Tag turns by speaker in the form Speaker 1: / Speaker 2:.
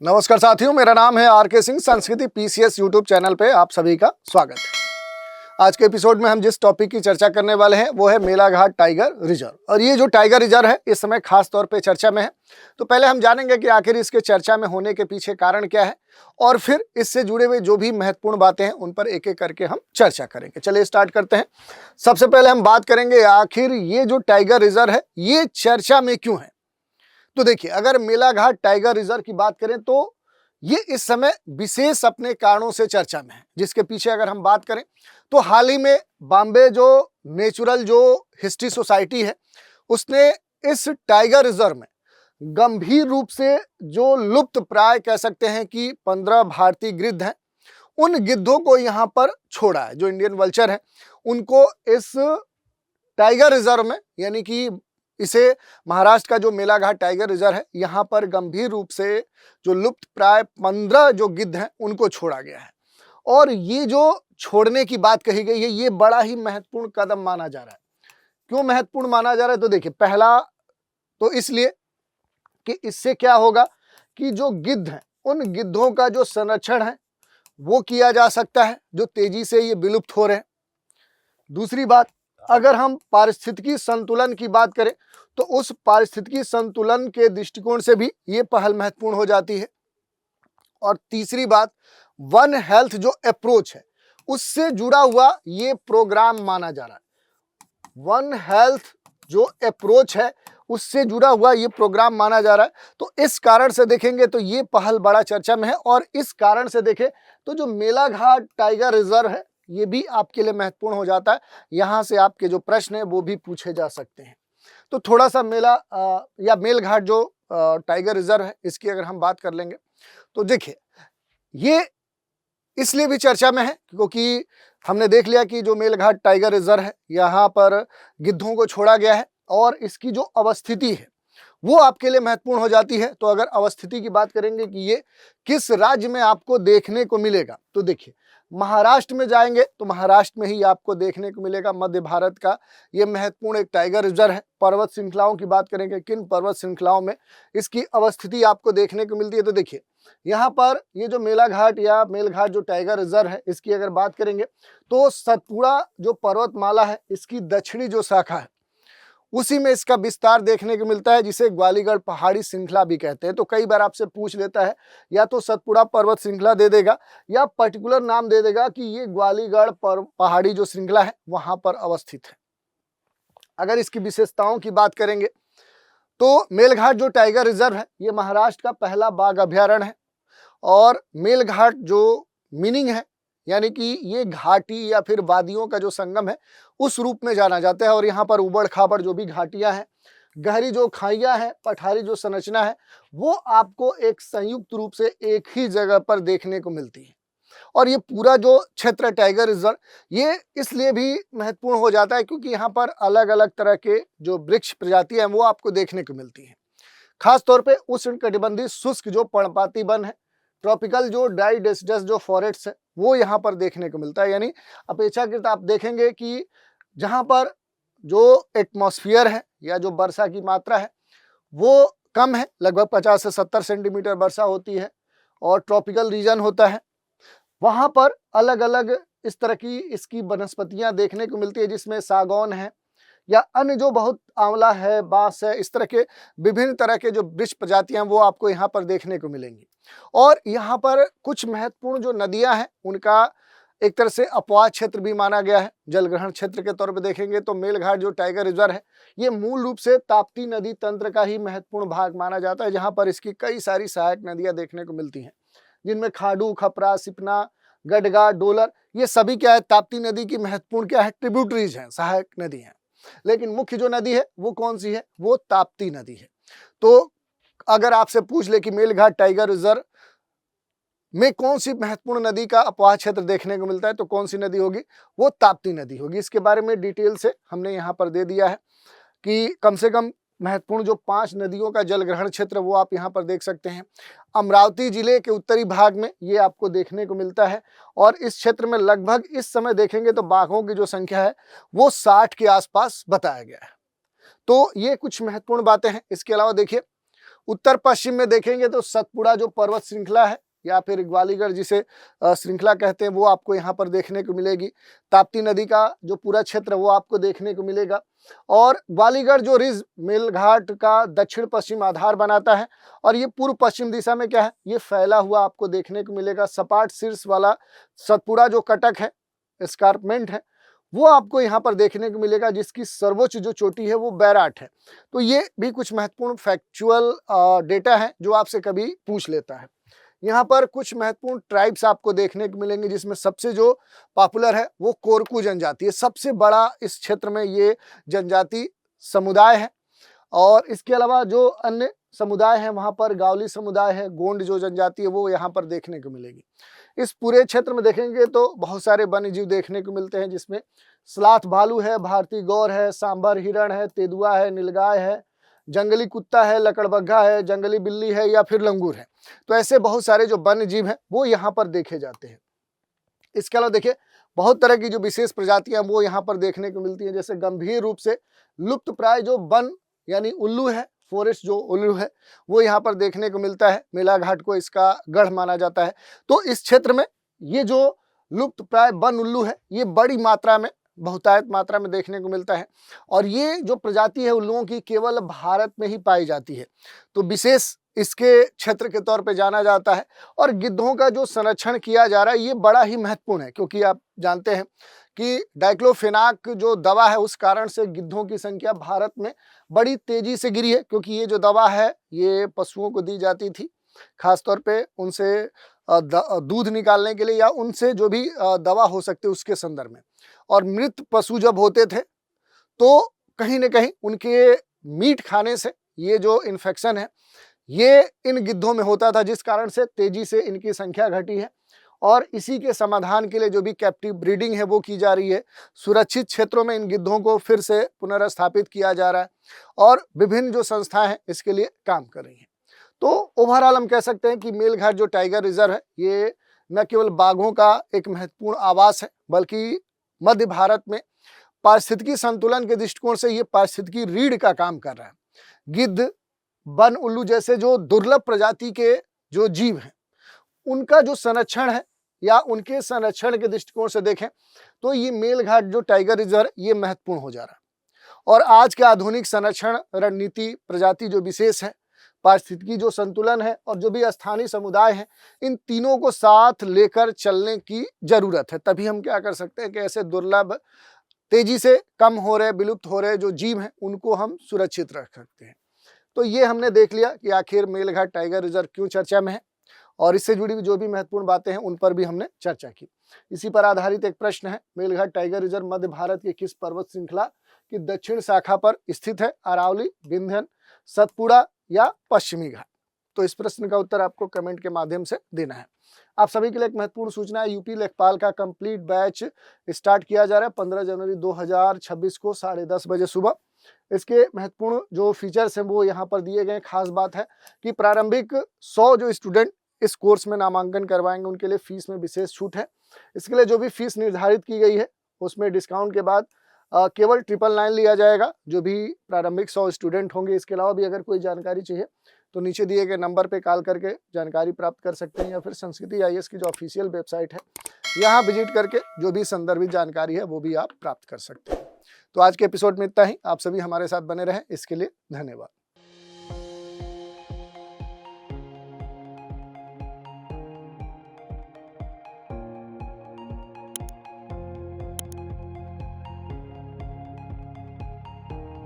Speaker 1: नमस्कार साथियों, मेरा नाम है आर.के. सिंह। संस्कृति पीसीएस यूट्यूब चैनल पे आप सभी का स्वागत है। आज के एपिसोड में हम जिस टॉपिक की चर्चा करने वाले हैं वो है मेलाघाट टाइगर रिजर्व। और ये जो टाइगर रिजर्व है इस समय खास तौर पे चर्चा में है। तो पहले हम जानेंगे कि आखिर इसके चर्चा में होने के पीछे कारण क्या है और फिर इससे जुड़े हुए जो भी महत्वपूर्ण बातें हैं उन पर एक एक करके हम चर्चा करेंगे। चलिए स्टार्ट करते हैं। सबसे पहले हम बात करेंगे आखिर ये जो टाइगर रिजर्व है ये चर्चा में क्यों है। तो देखिए, अगर मेलाघाट टाइगर रिजर्व की बात करें तो ये इस समय विशेष अपने कारणों से चर्चा में है, जिसके पीछे अगर हम बात करें तो हाल ही में बॉम्बे जो नेचुरल जो हिस्ट्री सोसाइटी है उसने इस टाइगर रिजर्व में गंभीर रूप से जो लुप्त प्राय कह सकते हैं कि 15 भारतीय गिद्ध हैं, उन गिद्धों को यहाँ पर छोड़ा है। जो इंडियन वल्चर है उनको इस टाइगर रिजर्व में, यानी कि इसे महाराष्ट्र का जो मेलाघाट टाइगर रिजर्व है यहाँ पर गंभीर रूप से जो लुप्त प्राय 15 जो गिद्ध हैं उनको छोड़ा गया है। और ये जो छोड़ने की बात कही गई है ये बड़ा ही महत्वपूर्ण कदम माना जा रहा है। क्यों महत्वपूर्ण माना जा रहा है? तो देखिए, पहला तो इसलिए कि इससे क्या होगा कि जो गिद्ध हैं उन गिद्धों का जो संरक्षण है वो किया जा सकता है जो तेजी से ये विलुप्त हो रहे हैं। दूसरी बात, अगर हम पारिस्थितिकी संतुलन की बात करें तो उस पारिस्थितिकी संतुलन के दृष्टिकोण से भी ये पहल महत्वपूर्ण हो जाती है। और तीसरी बात, वन हेल्थ जो अप्रोच है उससे जुड़ा हुआ ये प्रोग्राम माना जा रहा है। वन हेल्थ जो अप्रोच है उससे जुड़ा हुआ ये प्रोग्राम माना जा रहा है। तो इस कारण से देखेंगे तो ये पहल बड़ा चर्चा में है। और इस कारण से देखें तो जो मेलाघाट टाइगर रिजर्व है ये भी आपके लिए महत्वपूर्ण हो जाता है। यहाँ से आपके जो प्रश्न है वो भी पूछे जा सकते हैं। तो थोड़ा सा या मेलघाट जो टाइगर रिजर्व है इसकी अगर हम बात कर लेंगे तो देखिए, ये इसलिए भी चर्चा में है क्योंकि हमने देख लिया कि जो मेलघाट टाइगर रिजर्व है यहाँ पर गिद्धों को छोड़ा गया है और इसकी जो अवस्थिति है वो आपके लिए महत्वपूर्ण हो जाती है। तो अगर अवस्थिति की बात करेंगे कि ये किस राज्य में आपको देखने को मिलेगा, तो देखिए महाराष्ट्र में जाएंगे तो महाराष्ट्र में ही आपको देखने को मिलेगा। मध्य भारत का ये महत्वपूर्ण एक टाइगर रिजर्व है। पर्वत श्रृंखलाओं की बात करेंगे, किन पर्वत श्रृंखलाओं में इसकी अवस्थिति आपको देखने को मिलती है। तो देखिए, यहाँ पर ये जो मेलाघाट या मेलघाट जो टाइगर रिजर्व है इसकी अगर बात करेंगे तो सतपुड़ा जो पर्वतमाला है इसकी दक्षिणी जो शाखा है उसी में इसका विस्तार देखने को मिलता है, जिसे ग्वालीगढ़ पहाड़ी श्रृंखला भी कहते हैं। तो कई बार आपसे पूछ लेता है, या तो सतपुड़ा पर्वत श्रृंखला दे देगा या पर्टिकुलर नाम दे देगा कि ये ग्वालीगढ़ पहाड़ी जो श्रृंखला है वहां पर अवस्थित है। अगर इसकी विशेषताओं की बात करेंगे तो मेलघाट जो टाइगर रिजर्व है ये महाराष्ट्र का पहला बाघ अभ्यारण्य है। और मेलघाट जो मीनिंग है यानी कि ये घाटी या फिर वादियों का जो संगम है उस रूप में जाना जाता है। और यहाँ पर उबड़ खाबड़ जो भी घाटियां हैं, गहरी जो खाइयां हैं, पठारी जो संरचना है वो आपको एक संयुक्त रूप से एक ही जगह पर देखने को मिलती है। और ये पूरा जो क्षेत्र टाइगर रिजर्व ये इसलिए भी महत्वपूर्ण हो जाता है क्योंकि यहाँ पर अलग अलग तरह के जो वृक्ष प्रजातियां हैं वो आपको देखने को मिलती हैं। खास तौर पे उष्णकटिबंधीय शुष्क जो पर्णपाती वन है, ट्रॉपिकल जो ड्राई डेसिडस जो फॉरेस्ट है वो यहाँ पर देखने को मिलता है। यानी अपेक्षाकृत आप देखेंगे कि जहाँ पर जो एटमॉस्फेयर है या जो वर्षा की मात्रा है वो कम है, लगभग 50 से 70 सेंटीमीटर वर्षा होती है और ट्रॉपिकल रीजन होता है, वहाँ पर अलग अलग इस तरह की इसकी वनस्पतियाँ देखने को मिलती है, जिसमें सागौन है या अन्य जो बहुत आंवला है, बांस है, इस तरह के विभिन्न तरह के जो वृक्ष प्रजातियां वो आपको यहाँ पर देखने को मिलेंगी। और यहाँ पर कुछ महत्वपूर्ण जो नदियां हैं उनका एक तरह से अपवाह क्षेत्र भी माना गया है। जलग्रहण क्षेत्र के तौर पे देखेंगे तो मेलघाट जो टाइगर रिजर्व है ये मूल रूप से ताप्ती नदी तंत्र का ही महत्वपूर्ण भाग माना जाता है, जहाँ पर इसकी कई सारी सहायक नदियां देखने को मिलती हैं, जिनमें खाडू, खपरा, सिपना, गडगा, डोलर, ये सभी क्या है, ताप्ती नदी की महत्वपूर्ण क्या है, ट्रिब्यूटरीज हैं, सहायक नदी हैं। लेकिन मुख्य जो नदी है वो कौन सी है, वो ताप्ती नदी है। तो अगर आपसे पूछ ले कि मेलघाट टाइगर रिजर्व में कौन सी महत्वपूर्ण नदी का अपवाह क्षेत्र देखने को मिलता है तो कौन सी नदी होगी, वो ताप्ती नदी होगी। इसके बारे में डिटेल से हमने यहाँ पर दे दिया है कि कम से कम महत्वपूर्ण जो 5 नदियों का जलग्रहण क्षेत्र वो आप यहाँ पर देख सकते हैं। अमरावती जिले के उत्तरी भाग में ये आपको देखने को मिलता है और इस क्षेत्र में लगभग इस समय देखेंगे तो बाघों की जो संख्या है वो 60 के आसपास बताया गया है। तो ये कुछ महत्वपूर्ण बातें हैं। इसके अलावा देखिए, उत्तर पश्चिम में देखेंगे तो सतपुड़ा जो पर्वत श्रृंखला है या फिर ग्वालीगढ़ जिसे श्रृंखला कहते हैं वो आपको यहाँ पर देखने को मिलेगी। ताप्ती नदी का जो पूरा क्षेत्र वो आपको देखने को मिलेगा। और ग्वालीगढ़ जो रिज मेलघाट का दक्षिण पश्चिम आधार बनाता है और ये पूर्व पश्चिम दिशा में क्या है, ये फैला हुआ आपको देखने को मिलेगा। सपाट शीर्ष वाला सतपुड़ा जो कटक है, एस्कार्पमेंट है, वो आपको यहाँ पर देखने को मिलेगा, जिसकी सर्वोच्च जो चोटी है वो बैराट है। तो ये भी कुछ महत्वपूर्ण फैक्चुअल डेटा है जो आपसे कभी पूछ लेता है। यहाँ पर कुछ महत्वपूर्ण ट्राइब्स आपको देखने को मिलेंगे, जिसमें सबसे जो पॉपुलर है वो कोरकू जनजाति है। सबसे बड़ा इस क्षेत्र में ये जनजाति समुदाय है। और इसके अलावा जो अन्य समुदाय हैं वहाँ पर गावली समुदाय है, गोंड जो जनजाति है वो यहाँ पर देखने को मिलेगी। इस पूरे क्षेत्र में देखेंगे तो बहुत सारे वन्य जीव देखने को मिलते हैं, जिसमें स्लाथ भालू है, भारतीय गौर है, सांभर हिरण है, तेंदुआ है, नीलगाय है, जंगली कुत्ता है, लकड़बग्घा है, जंगली बिल्ली है या फिर लंगूर है। तो ऐसे बहुत सारे जो वन्य जीव हैं वो यहाँ पर देखे जाते हैं। इसके अलावा देखिए बहुत तरह की जो विशेष प्रजातियां वो यहाँ पर देखने को मिलती हैं, जैसे गंभीर रूप से लुप्त प्राय जो वन यानी उल्लू है, फॉरेस्ट जो उल्लू है वो यहाँ पर देखने को मिलता है। मेलाघाट को इसका गढ़ माना जाता है। तो इस क्षेत्र में ये जो लुप्त प्राय वन उल्लू है ये बड़ी मात्रा में, बहुतायत मात्रा में देखने को मिलता है। और ये जो प्रजाति है उल्लुओं की केवल भारत में ही पाई जाती है, तो विशेष इसके क्षेत्र के तौर पे जाना जाता है। और गिद्धों का जो संरक्षण किया जा रहा है ये बड़ा ही महत्वपूर्ण है, क्योंकि आप जानते हैं कि डाइक्लोफेनाक जो दवा है उस कारण से गिद्धों की संख्या भारत में बड़ी तेजी से गिरी है, क्योंकि ये जो दवा है ये पशुओं को दी जाती थी, खासतौर पे उनसे दूध निकालने के लिए या उनसे जो भी दवा हो सकती है उसके संदर्भ में। और मृत पशु जब होते थे तो कहीं न कहीं उनके मीट खाने से ये जो इन्फेक्शन है ये इन गिद्धों में होता था, जिस कारण से तेजी से इनकी संख्या घटी है। और इसी के समाधान के लिए जो भी कैप्टिव ब्रीडिंग है वो की जा रही है। सुरक्षित क्षेत्रों में इन गिद्धों को फिर से पुनर्स्थापित किया जा रहा है और विभिन्न जो संस्थाएं हैं इसके लिए काम कर रही हैं। तो ओवरऑल हम कह सकते हैं कि मेलघाट जो टाइगर रिजर्व है ये न केवल बाघों का एक महत्वपूर्ण आवास है, बल्कि मध्य भारत में पारिस्थितिकी संतुलन के दृष्टिकोण से ये पारिस्थितिकी रीढ़ का काम कर रहा है। गिद्ध, वन उल्लू जैसे जो दुर्लभ प्रजाति के जो जीव हैं उनका जो संरक्षण है या उनके संरक्षण के दृष्टिकोण से देखें तो ये मेलघाट जो टाइगर रिजर्व ये महत्वपूर्ण हो जा रहा है। और आज के आधुनिक संरक्षण रणनीति, प्रजाति जो विशेष है, पारिस्थितिकी जो संतुलन है और जो भी स्थानीय समुदाय हैं, इन तीनों को साथ लेकर चलने की जरूरत है। तभी हम क्या कर सकते हैं कि ऐसे दुर्लभ, तेजी से कम हो रहे, विलुप्त हो रहे जो जीव हैं उनको हम सुरक्षित रख सकते हैं। तो ये हमने देख लिया कि आखिर मेलघाट टाइगर रिजर्व क्यों चर्चा में है और इससे जुड़ी हुई जो भी महत्वपूर्ण बातें हैं उन पर भी हमने चर्चा की। इसी पर आधारित एक प्रश्न है, मेलघाट टाइगर रिजर्व मध्य भारत की किस पर्वत श्रृंखला की दक्षिण शाखा पर स्थित है? अरावली, विंध्य, सतपुड़ा या पश्चिमी घाट? तो इस प्रश्न का उत्तर आपको कमेंट के माध्यम से देना है। आप सभी के लिए एक महत्वपूर्ण सूचना है, यूपी लेखपाल का कंप्लीट बैच स्टार्ट किया जा रहा है 15 जनवरी 2026 को 10:30 बजे सुबह। इसके महत्वपूर्ण जो फीचर्स हैं वो यहाँ पर दिए गए। खास बात है कि प्रारंभिक 100 जो स्टूडेंट इस कोर्स में नामांकन करवाएंगे उनके लिए फीस में विशेष छूट है। इसके लिए जो भी फीस निर्धारित की गई है उसमें डिस्काउंट के बाद केवल 999 लिया जाएगा, जो भी प्रारंभिक 100 स्टूडेंट होंगे। इसके अलावा भी अगर कोई जानकारी चाहिए तो नीचे दिए गए नंबर पे कॉल करके जानकारी प्राप्त कर सकते हैं, या फिर संस्कृति IAS की जो ऑफिशियल वेबसाइट है यहाँ विजिट करके जो भी संदर्भित जानकारी है वो भी आप प्राप्त कर सकते हैं। तो आज के एपिसोड में इतना ही। आप सभी हमारे साथ बने रहें, इसके लिए धन्यवाद।